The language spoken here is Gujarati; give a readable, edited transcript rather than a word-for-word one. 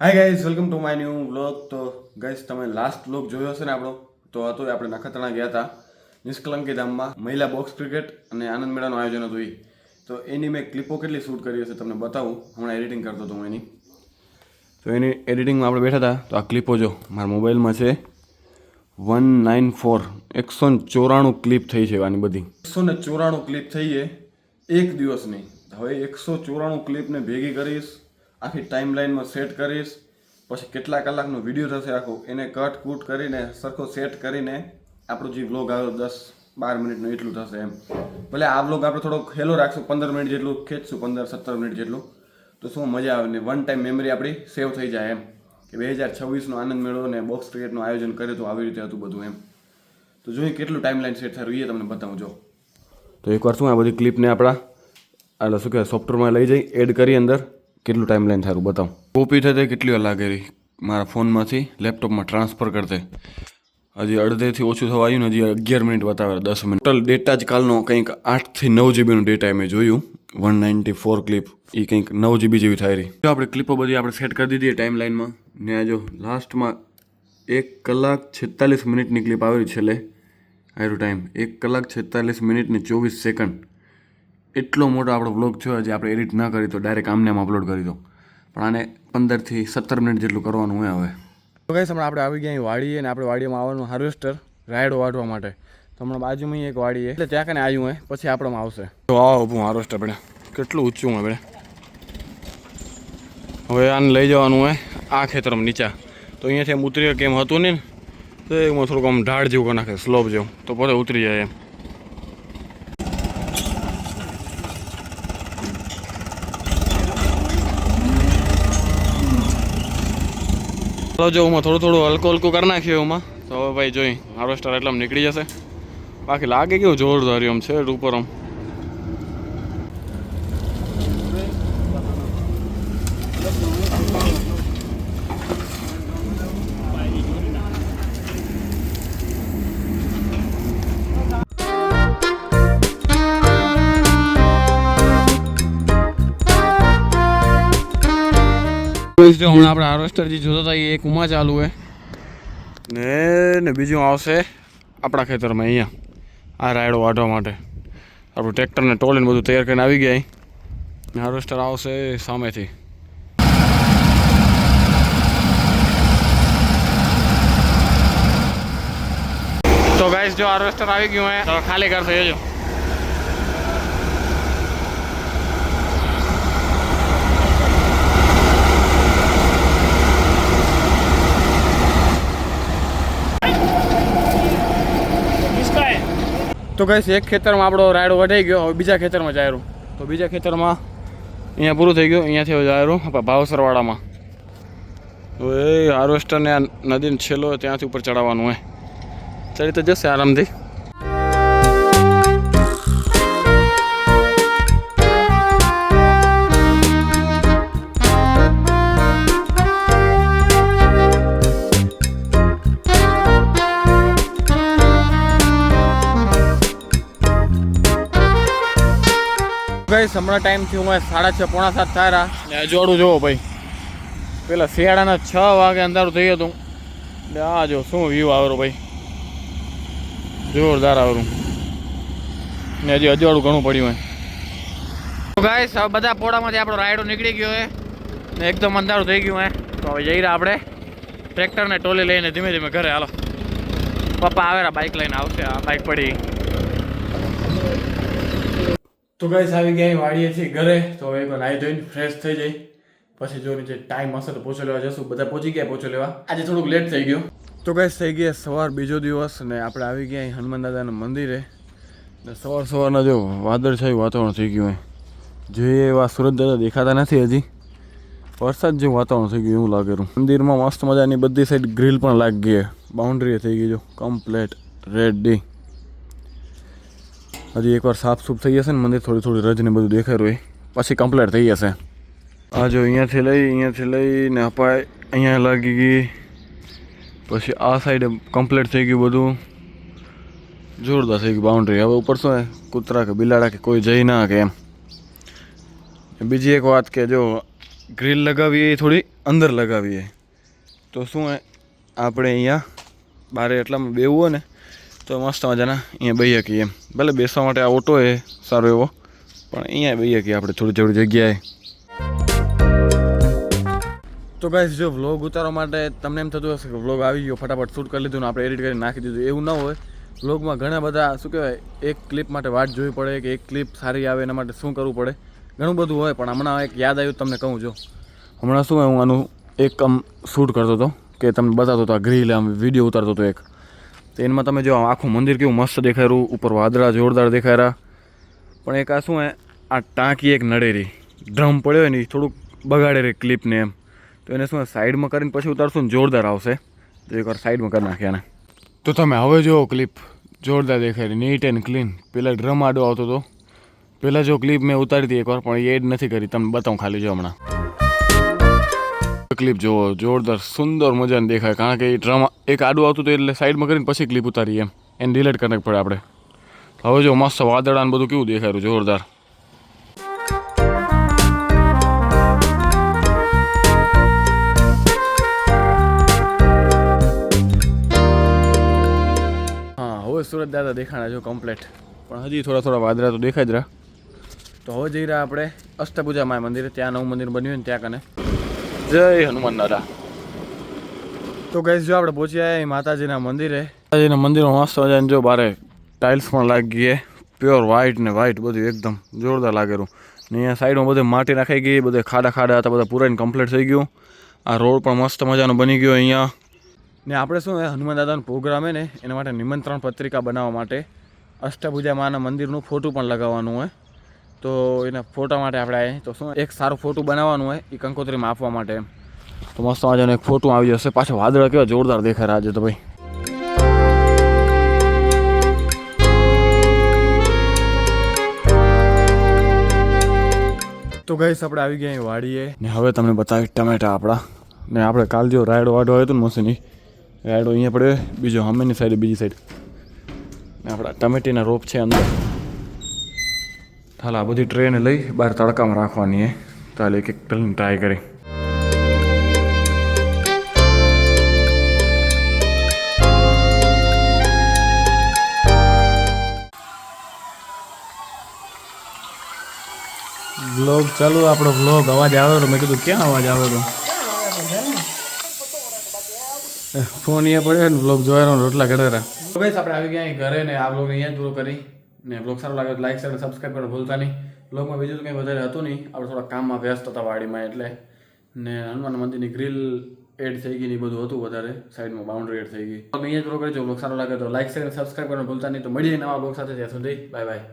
Hi guys, welcome to my new vlog. તો ગાઈઝ, તમે લાસ્ટ વ્લોગ જોયો હશે ને આપણો, તો હતો આપણે નખત્રાણા ગયા હતા નિષ્કલંકી ધામમાં મહિલા બોક્સ ક્રિકેટ અને આનંદ મેળાનું આયોજન હતું એ. તો એની મેં ક્લિપો કેટલી શૂટ કરી હશે તમને બતાવું. હમણાં એડિટિંગ કરતો હતો હું એની. તો એની એડિટિંગમાં આપણે બેઠા હતા. તો આ ક્લિપો જો મારા મોબાઈલમાં છે 194 ક્લિપ થઈ છે આની બધી. 194 ક્લિપ થઈ છે એક દિવસની. હવે 194 ક્લિપને ભેગી કરીશ, આખી ટાઈમ લાઈનમાં સેટ કરીશ, પછી કેટલા કલાકનો વિડીયો થશે આખો, એને કટ કૂટ કરીને સરખો સેટ કરીને આપણો જે વ્લોગ આવ્યો 10-12 મિનિટનો એટલું થશે એમ. ભલે આ વ્લોગ આપણે થોડોક હેલો રાખશું, 15 મિનિટ જેટલું ખેંચશું, 15-17 મિનિટ જેટલું, તો શું મજા આવે ને વન ટાઈમ મેમરી આપણી સેવ થઈ જાય એમ કે 2026નો આનંદ મેળો ને બોક્સ ક્રિકેટનું આયોજન કર્યું હતું, આવી રીતે હતું બધું એમ. તો જોઈએ કેટલું ટાઈમ લાઈન સેટ થયું એ તમને બતાવું. જો તો એકવાર શું આ બધી ક્લિપને આપણા એટલે શું કહેવાય સોફ્ટવેરમાં લઈ જઈ એડ કરી અંદર કેટલું ટાઈમ લાઈન સારું બતાવું. કોપી થતે કેટલી વાર લાગે રહી મારા ફોનમાંથી લેપટોપમાં ટ્રાન્સફર કરતે. હજી અડધેથી ઓછું થવા આવ્યું ને હજી 11 મિનિટ બતાવે, 10 મિનિટ. ટોટલ ડેટા જ કાલનો કંઈક 8 થી 9 જીબીનો ડેટા મેં જોયું. 194 ક્લિપ એ કંઈક 9 જીબી જેવી થાય રહી. જો આપણે ક્લિપો બધી આપણે સેટ કરી દીધી ટાઈમ લાઈનમાં ને જો લાસ્ટમાં 1 કલાક 46 મિનિટની ક્લિપ આવેલી છેલ્લે આયરો ટાઈમ 1 કલાક 46 મિનિટ ને 24 સેકન્ડ. એટલો મોટો આપણો વ્લોગ થયો. હજી આપણે એડિટ ના કરી તો ડાયરેક્ટ આમને આમ અપલોડ કરી દો, પણ આને 15 થી 17 મિનિટ જેટલું કરવાનું હોય હવે. તો ગાઈસ, હમણાં આપણે આવી ગયા અહીં વાડીએ ને આપણે વાડીમાં આવવાનું હાર્વેસ્ટર રાયડો વાટવા માટે. તો હમણાં બાજુમાં એક વાડી એટલે ત્યાં કને આવ્યું હોય પછી આપણામાં આવશે. તો આવો ઊભું હાર્વેસ્ટર આપણે કેટલું ઊંચું હોય આપણે. હવે આને લઈ જવાનું હોય આ ખેતરમાં નીચા. તો અહીંયાથી એમ ઉતરી કેમ હતું નહીં ને, તો એમાં થોડુંક આમ ઢાળ જેવું કરી નાખે, સ્લોપ જેવું, તો પોતે ઉતરી જાય એમ. જો હું થોડું હલકું કરી નાખ્યું એમાં. તો હવે ભાઈ જોઈ હાર્વેસ્ટર એટલે નીકળી જશે. બાકી લાગે કેવું જોરદાર એમ છે ઉપર આમ. હમણાં આપણે હાર્વેસ્ટર જે જોતા હતા એ એક ઉમા ચાલુ હોય ને બીજું આવશે આપણા ખેતરમાં અહીંયા આ રાયડો વાઢવા માટે. આપણું ટ્રેક્ટરને ટોલીને બધું તૈયાર કરીને આવી ગયા. હાર્વેસ્ટર આવશે સામેથી. તો ગાઈસ, જો હાર્વેસ્ટર આવી ગયું હોય તો ખાલી કરશે જોજો. તો ગાઈસ, એક ખેતરમાં આપણો રાયડો વઢાઈ ગયો. હવે બીજા ખેતરમાં જાયરું. તો બીજા ખેતરમાં અહીંયા પૂરું થઈ ગયું. અહીંયાથી હવે જાયરું આપણા ભાવસરવાડામાં. તો એ હાર્વેસ્ટરને આ નદીનો છેલ્લો ત્યાંથી ઉપર ચડાવવાનું હોય. ચડી તો જશે આરામથી. ગાઈસ, હમણાં ટાઈમ થયું હોય 6:30-6:45 થાય. જોડું જોવો ભાઈ, પેલા શિયાળાના 6 વાગે અંધારું થઈ હતું. એટલે આ જો શું વ્યૂ આવેલું ભાઈ, જોરદાર આવેલું. ને હજી અજવાળું ઘણું પડ્યું હોય. તો ગાઈસ, હવે બધા પોળામાંથી આપણો રાયડો નીકળી ગયો હોય ને એકદમ અંધારું થઈ ગયું હોય. તો હવે જઈ રહ્યા આપણે ટ્રેક્ટરને ટોલી લઈને ધીમે ધીમે ઘરે. હાલો, પપ્પા આવેલા બાઇક લઈને આવશે. આ બાઇક પડી. તો ગાઈસ, આવી ગયા વાડીએ છીએ ઘરે. તો હવે એકવાર નાહી ધોઈને ફ્રેશ થઈ જાય પછી જો નીચે ટાઈમ હશે તો પોચો લેવા જશું. બધા પહોંચી ગયા પોચો લેવા. આજે થોડુંક લેટ થઈ ગયું. તો ગાઈસ, થઈ ગયા સવાર, બીજો દિવસ ને આપણે આવી ગયા હનુમાન દાદાના મંદિરે. ને સવારના જો વાદળછાયું વાતાવરણ થઈ ગયું હોય. જે એવા સુરત દાદા દેખાતા નથી હજી. વરસાદ જેવું વાતાવરણ થઈ ગયું એવું લાગેલું. મંદિરમાં મસ્ત મજાની બધી સાઈડ ગ્રીલ પણ લાગી ગઈ. બાઉન્ડ્રી થઈ ગઈ જો કમ્પ્લેટ રેડી. હજી એકવાર સાફ સૂફ થઈ જશે ને મંદિર, થોડી રજને બધું દેખાયું હોય પછી કમ્પ્લીટ થઈ જશે. આ જો અહીંયાથી લઈને અપાય અહીંયા લાગી ગઈ. પછી આ સાઈડે કમ્પ્લીટ થઈ ગયું બધું. જોરદાર થઈ ગઈ બાઉન્ડ્રી. હવે ઉપર શું કૂતરા કે બિલાડા કે કોઈ જઈ ના કે એમ. બીજી એક વાત કે જો ગ્રીલ લગાવીએ થોડી અંદર લગાવીએ તો શું આપણે અહીંયા બારે એટલામાં બેવું હોય ને તો મસ્ત મજાના અહીંયા બેસી શકીએ એમ. ભલે બેસવા માટે આ ઓટો એ સારો એવો, પણ અહીંયા બેસી શકીએ આપણે થોડી થોડી જગ્યાએ. તો ગાઈસ જો વ્લોગ ઉતારવા માટે તમને એમ થતું હશે કે વ્લોગ આવી ગયો, ફટાફટ શૂટ કરી લીધું ને આપણે એડિટ કરીને નાખી દીધું. એવું ન હોય. વ્લોગમાં ઘણા બધા શું કહેવાય, એક ક્લિપ માટે વાટ જોવી પડે કે એક ક્લિપ સારી આવે એના માટે શું કરવું પડે, ઘણું બધું હોય. પણ હમણાં એક યાદ આવ્યું તમને કહું. જો હમણાં શું હું આનું એક આમ શૂટ કરતો હતો કે તમને બતાવતો હતો, આ ગ્રીલ આમ વિડીયો ઉતારતો હતો એક. તો એમાં તમે જો આખું મંદિર કેવું મસ્ત દેખાયું, ઉપર વાદળા જોરદાર દેખાયા. પણ એક આ શું આ ટાંકી એક નડેરી ડ્રમ પડ્યો હોય ને થોડુંક બગાડે રે ક્લિપને એમ. તો એને શું સાઈડમાં કરીને પછી ઉતારશું ને જોરદાર આવશે. તો એકવાર સાઈડમાં કરી નાખ્યા ને તો તમે હવે જુઓ ક્લિપ જોરદાર દેખાય, નીટ એન્ડ ક્લીન. પેલા ડ્રમ આડો આવતો હતો. પહેલાં જો ક્લિપ મેં ઉતારી હતી એકવાર, પણ એ એડ નથી કરી. તમને બતાવું ખાલી જો હમણાં ક્લિપ જોવો, જોરદાર સુંદર મજાને દેખાય. કારણ કે એ ડ્રમ એક આડું આવતું હતું એટલે સાઈડમાં કરીને પછી ક્લિપ ઉતારી એમ. એને ડિલીટ કરવી પડે આપણે. હવે જો મસ્ત વાદળા ને બધું કેવું દેખાયું જોરદાર. સુરત દાદા દેખાણા જો કમ્પ્લેટ, પણ હજી થોડા થોડા વાદળા તો દેખાય જ રહ્યા. તો હવે જઈ રહ્યા આપણે અષ્ટભુજા માય મંદિરે. ત્યાં નવું મંદિર બન્યું ને ત્યાં કને. જય હનુમાન દાદા. તો ગઈશ જો આપણે પહોંચી આવ્યા માતાજીના મંદિરે. માતાજીના મંદિરમાં મસ્ત મજાને જો બારે ટાઇલ્સ પણ લાગી ગઈ, પ્યોર વ્હાઇટ ને વ્હાઇટ બધું એકદમ જોરદાર લાગેલું. ને અહીંયા સાઈડમાં બધે માટી નાખાઈ ગઈ, બધે ખાડા ખાડા હતા, બધા પૂરાઈને કમ્પ્લીટ થઈ ગયું. આ રોડ પણ મસ્ત મજાનો બની ગયો અહીંયા. ને આપણે શું હનુમાન દાદાનો પ્રોગ્રામ હે ને એના માટે નિમંત્રણ પત્રિકા બનાવવા માટે અષ્ટભુજા માના મંદિરનું ફોટું પણ લગાવવાનું હોય. તો એના ફોટા માટે આપણે આવે તો શું એક સારું ફોટું બનાવવાનું હોય એ કંકોત્રીમાં આપવા માટે એમ. તો મસ્ત મજાનું એક ફોટું આવી જશે. પાછળ વાદળા કેવા જોરદાર દેખાય આજે તો ભાઈ. તો ગાઈસ આપણે આવી ગયા અહીં વાડીએ ને હવે તમને બતાવી ટમેટા આપણા. ને આપણે કાલ જો રાયડો વાડો આવ્યો હતો ને મસીની રાયડો અહીંયા પડ્યો, બીજો સામેની સાઈડ બીજી સાઈડ. ને આપણા ટમેટીના રોપ છે અંદર. હાલ આ બધી ટ્રેને લઈ બહાર તડકામાં રાખવાની હે. ચાલ એક એક ટ્રાય કરી. વ્લોગ ચાલુ, આપણો વ્લોગ અવાજ આવ્યો. મેં કીધું ક્યાં અવાજ આવ્યો? ફોન અહીંયા પડ્યો ને વ્લોગ જોવાનો રોટલા ઘડેરા. તો બસ આપણે આવી ગયા ઘરે ને આ વ્લોગ અહીંયા જ પૂરો કરી. ને વ્લોગ સારો લાગે તો લાઈક શેર સબસ્ક્રાઈબ કરવાનું ભૂલતા નહીં. વ્લોગમાં બીજું તો કંઈ વધારે હતું નહીં, આપણે થોડા કામમાં વ્યસ્ત હતા વાડીમાં એટલે. ને હનુમાન મંદિરની ગ્રીલ એડ થઈ ગઈ ને બધું હતું વધારે, સાઈડમાં બાઉન્ડ્રી એડ થઈ ગઈ. તો અહીંયા જ પૂરો કરી. જો વ્લોગ સારો લાગે તો લાઈક શેર સબસ્ક્રાઈબ કરવાનું ભૂલતા નહીં. તો મળીએ નવા વ્લોગ સાથે. ત્યાં સુધી બાય બાય.